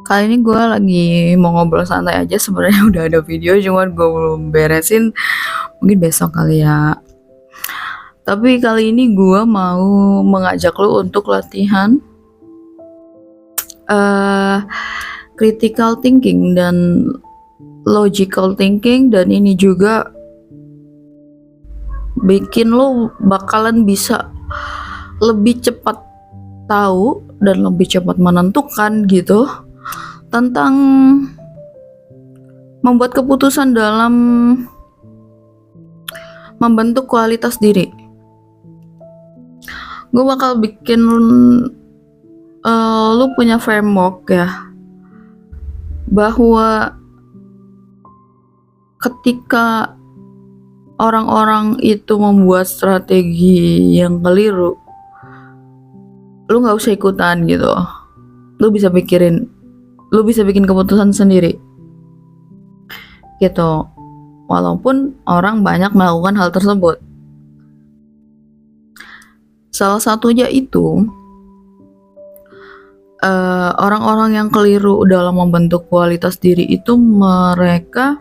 Kali ini gue lagi mau ngobrol santai aja, sebenarnya udah ada video cuman gue belum beresin, mungkin besok kali ya. Tapi kali ini gue mau mengajak lo untuk latihan critical thinking dan logical thinking, dan ini juga bikin lo bakalan bisa lebih cepat tahu dan lebih cepat menentukan gitu tentang membuat keputusan dalam membentuk kualitas diri. Gue bakal bikin lu punya framework ya, bahwa ketika orang-orang itu membuat strategi yang keliru, lu nggak usah ikutan gitu. Lu bisa bikin keputusan sendiri gitu, walaupun orang banyak melakukan hal tersebut. Salah satunya itu orang-orang yang keliru dalam membentuk kualitas diri itu, mereka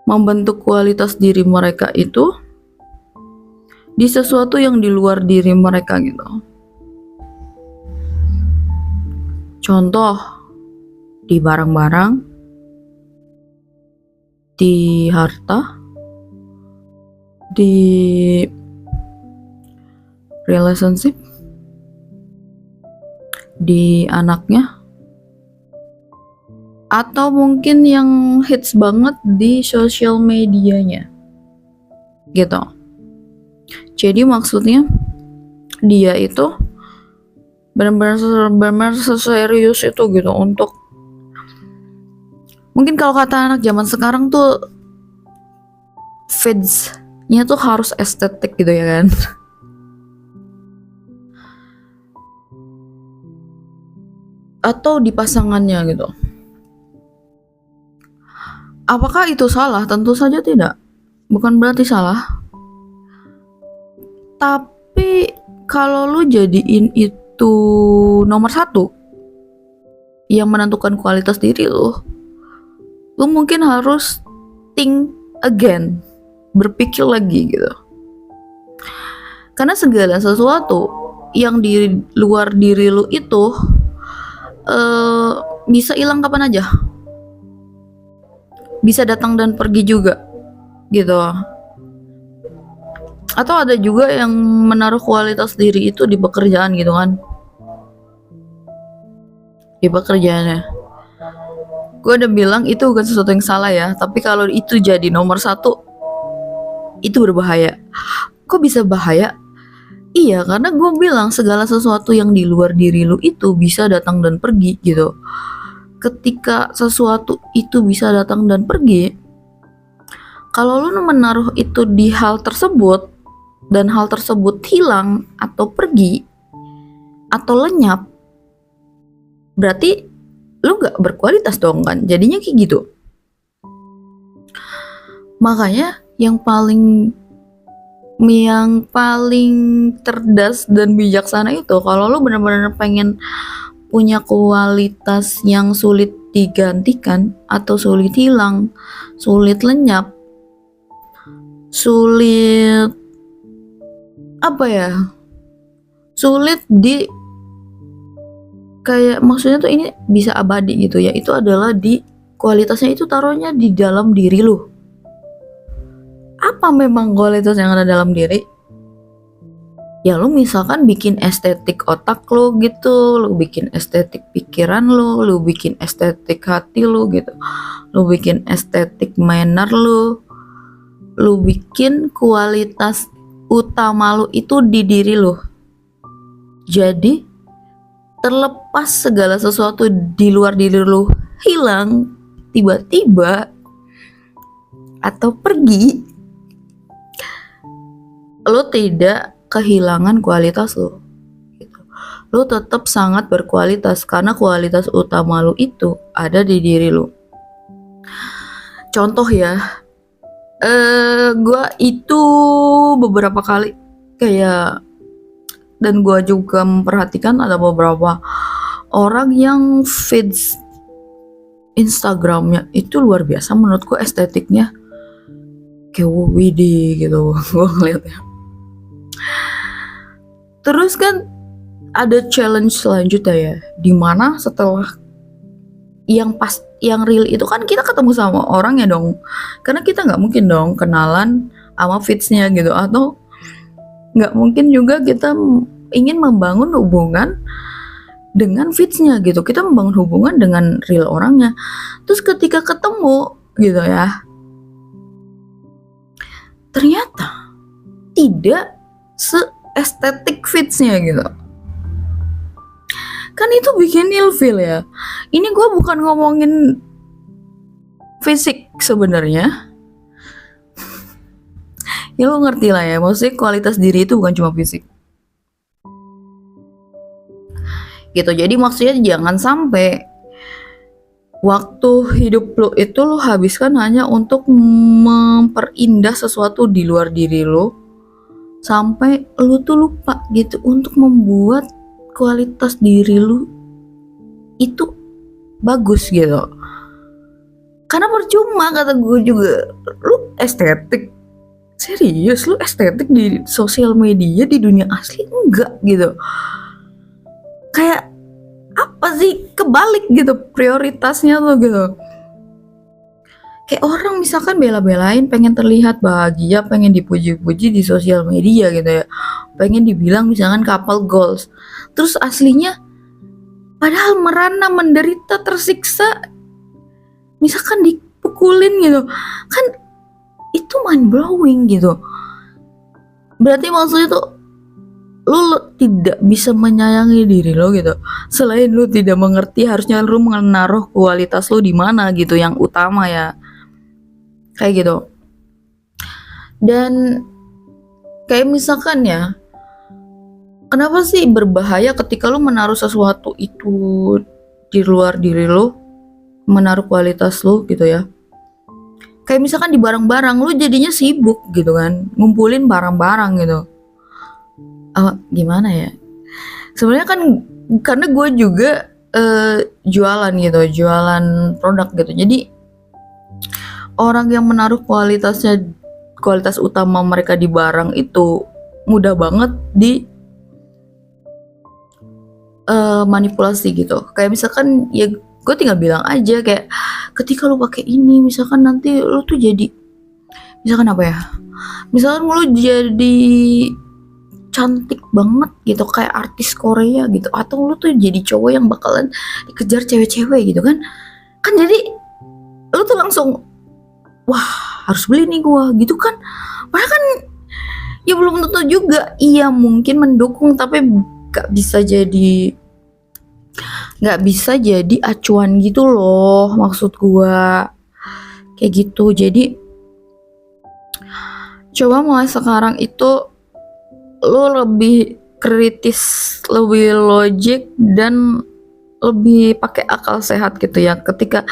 membentuk kualitas diri mereka itu di sesuatu yang di luar diri mereka gitu. Contoh, di barang-barang, di harta, di relationship, di anaknya, atau mungkin yang hits banget di sosial medianya gitu. Jadi maksudnya dia itu benar-benar serius itu gitu, untuk mungkin kalau kata anak zaman sekarang tuh feeds-nya tuh harus estetik gitu ya kan. Atau di pasangannya gitu. Apakah itu salah? Tentu saja tidak. Bukan berarti salah. Tapi kalau lu jadiin itu nomor satu yang menentukan kualitas diri lu mungkin harus think again, berpikir lagi gitu. Karena segala sesuatu yang di luar diri lu itu bisa hilang kapan aja, bisa datang dan pergi juga gitu. Atau ada juga yang menaruh kualitas diri itu di pekerjaan gitu kan, di pekerjaannya. Gue udah bilang itu bukan sesuatu yang salah ya, tapi kalau itu jadi nomor satu, itu berbahaya. Kok bisa bahaya? Iya, karena gue bilang segala sesuatu yang di luar diri lu itu bisa datang dan pergi gitu. Ketika sesuatu itu bisa datang dan pergi, kalau lu menaruh itu di hal tersebut dan hal tersebut hilang atau pergi atau lenyap, berarti lu gak berkualitas dong kan, jadinya kayak gitu. Makanya yang paling cerdas dan bijaksana itu, kalau lu benar-benar pengen punya kualitas yang sulit digantikan atau sulit hilang, sulit lenyap, sulit sulit di kayak, maksudnya tuh ini bisa abadi gitu ya, itu adalah di kualitasnya itu taruhnya di dalam diri lu. Apa memang kualitas yang ada dalam diri? Ya lu misalkan bikin estetik otak lu gitu, lu bikin estetik pikiran lu bikin estetik hati lu gitu, lu bikin estetik manner lu bikin kualitas utama lu itu di diri lu. Jadi terlepas segala sesuatu di luar diri lu hilang tiba-tiba atau pergi, lu tidak kehilangan kualitas lu gitu. Lu tetap sangat berkualitas karena kualitas utama lu itu ada di diri lu. Contoh ya, gue itu beberapa kali kayak, dan gue juga memperhatikan ada beberapa orang yang feeds Instagramnya itu luar biasa menurutku, estetiknya kayak widih gitu gue ngeliatnya. Terus kan ada challenge selanjutnya ya, dimana setelah yang real itu kan kita ketemu sama orangnya dong, karena kita nggak mungkin dong kenalan sama feedsnya gitu, atau nggak mungkin juga kita ingin membangun hubungan dengan feedsnya gitu. Kita membangun hubungan dengan real orangnya. Terus ketika ketemu gitu ya, ternyata tidak se-estetik feedsnya gitu. Kan itu bikin ilfeel ya. Ini gue bukan ngomongin fisik sebenarnya. Ya lo ngerti lah ya, maksudnya kualitas diri itu bukan cuma fisik gitu. Jadi maksudnya jangan sampai waktu hidup lo itu lo habiskan hanya untuk memperindah sesuatu di luar diri lo, sampai lo tuh lupa gitu untuk membuat kualitas diri lo itu bagus gitu. Karena percuma, kata gue juga, lo estetik, serius lo estetik di sosial media, di dunia asli enggak gitu. Kayak apa sih, kebalik gitu prioritasnya tuh gitu. Kayak orang misalkan bela-belain pengen terlihat bahagia, pengen dipuji-puji di sosial media gitu ya, pengen dibilang misalkan couple goals, terus aslinya padahal merana, menderita, tersiksa, misalkan dipukulin gitu kan, itu mind blowing gitu. Berarti maksudnya tuh lu tidak bisa menyayangi diri lo gitu. Selain lu tidak mengerti harusnya lu menaruh kualitas lu di mana gitu, yang utama ya. Kayak gitu. Dan kayak misalkan ya, kenapa sih berbahaya ketika lu menaruh sesuatu itu di luar diri lo, menaruh kualitas lu gitu ya. Kayak misalkan di barang-barang, lu jadinya sibuk gitu kan, ngumpulin barang-barang gitu. Gimana ya? Sebenarnya kan karena gue juga jualan gitu, jualan produk gitu. Jadi orang yang menaruh kualitas utama mereka di barang itu mudah banget di manipulasi gitu. Kayak misalkan ya gue tinggal bilang aja kayak, ketika lu pakai ini misalkan nanti lu tuh jadi, misalkan apa ya? Misalkan lu jadi cantik banget gitu kayak artis Korea gitu, atau lu tuh jadi cowok yang bakalan dikejar cewek-cewek gitu kan. Kan jadi lu tuh langsung, wah harus beli nih gua gitu kan. Padahal kan ya belum tentu juga, iya mungkin mendukung, tapi gak bisa jadi acuan gitu loh, maksud gua kayak gitu. Jadi coba mulai sekarang itu lo lebih kritis, lebih logik, dan lebih pakai akal sehat gitu ya. Ketika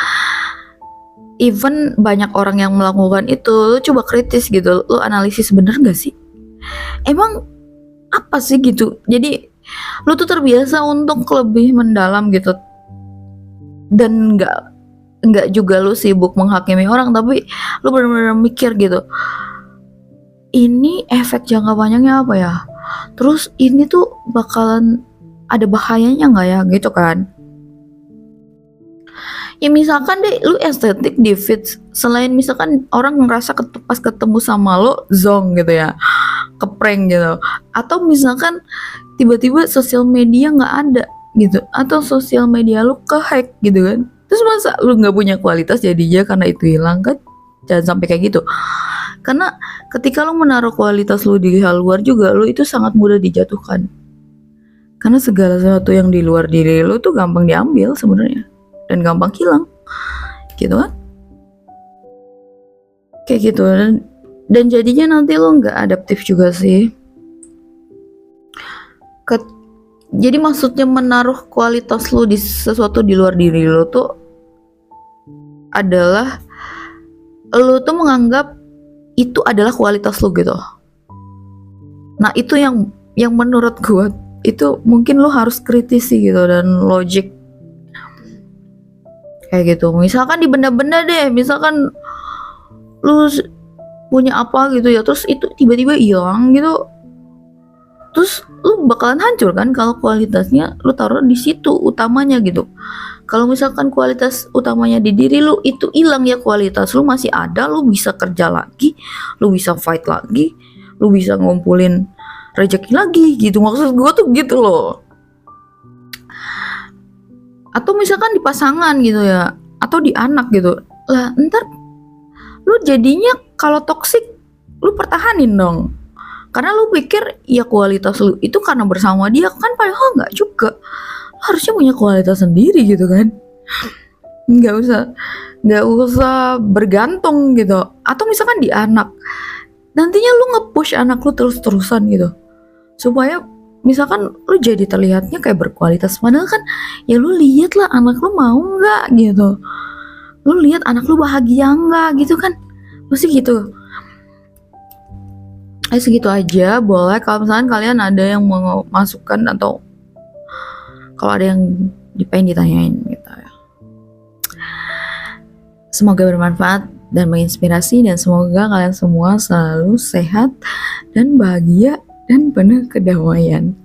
even banyak orang yang melakukan itu, lo coba kritis gitu, lo analisis bener gak sih, emang apa sih gitu. Jadi lo tuh terbiasa untuk lebih mendalam gitu, dan nggak juga lo sibuk menghakimi orang, tapi lo benar-benar mikir gitu, ini efek jangka panjangnya apa ya, terus ini tuh bakalan ada bahayanya nggak ya gitu kan. Ya misalkan deh lu estetik di feed, selain misalkan orang ngerasa pas ketemu sama lo zong gitu ya, keprank gitu, atau misalkan tiba-tiba sosial media nggak ada gitu, atau sosial media lu kehack gitu kan, terus masa lu nggak punya kualitas jadinya karena itu hilang kan. Jangan sampai kayak gitu. Karena ketika lo menaruh kualitas lo di hal luar juga, lo itu sangat mudah dijatuhkan. Karena segala sesuatu yang di luar diri lo tuh gampang diambil sebenarnya, dan gampang hilang, gitu kan? Kayak gitu. Dan jadinya nanti lo nggak adaptif juga sih. Jadi maksudnya menaruh kualitas lo di sesuatu di luar diri lo tuh adalah lo tuh menganggap itu adalah kualitas lo gitu. Nah itu yang menurut gue itu mungkin lo harus kritisi gitu dan logik kayak gitu. Misalkan di benda-benda deh, misalkan lu punya apa gitu ya, terus itu tiba-tiba hilang gitu, terus lu bakalan hancur kan kalau kualitasnya lu taruh di situ utamanya gitu. Kalau misalkan kualitas utamanya di diri lu itu hilang, ya kualitas lu masih ada, lu bisa kerja lagi, lu bisa fight lagi, lu bisa ngumpulin rezeki lagi gitu. Maksud gue tuh gitu loh. Atau misalkan di pasangan gitu ya, atau di anak gitu lah, ntar lu jadinya kalau toksik lu pertahanin dong, karena lu pikir ya kualitas lu itu karena bersama dia kan, padahal nggak juga. Harusnya punya kualitas sendiri gitu kan. Nggak usah bergantung gitu. Atau misalkan di anak, nantinya lu nge-push anak lu terus-terusan gitu supaya misalkan lu jadi terlihatnya kayak berkualitas, padahal kan ya lu lihat lah anak lu mau nggak gitu, lu lihat anak lu bahagia nggak gitu kan, mesti gitu. Segitu aja boleh. Kalau misalkan kalian ada yang mau masukkan atau kalau ada yang pengen ditanyain gitu ya. Semoga bermanfaat dan menginspirasi, dan semoga kalian semua selalu sehat dan bahagia dan penuh kedamaian.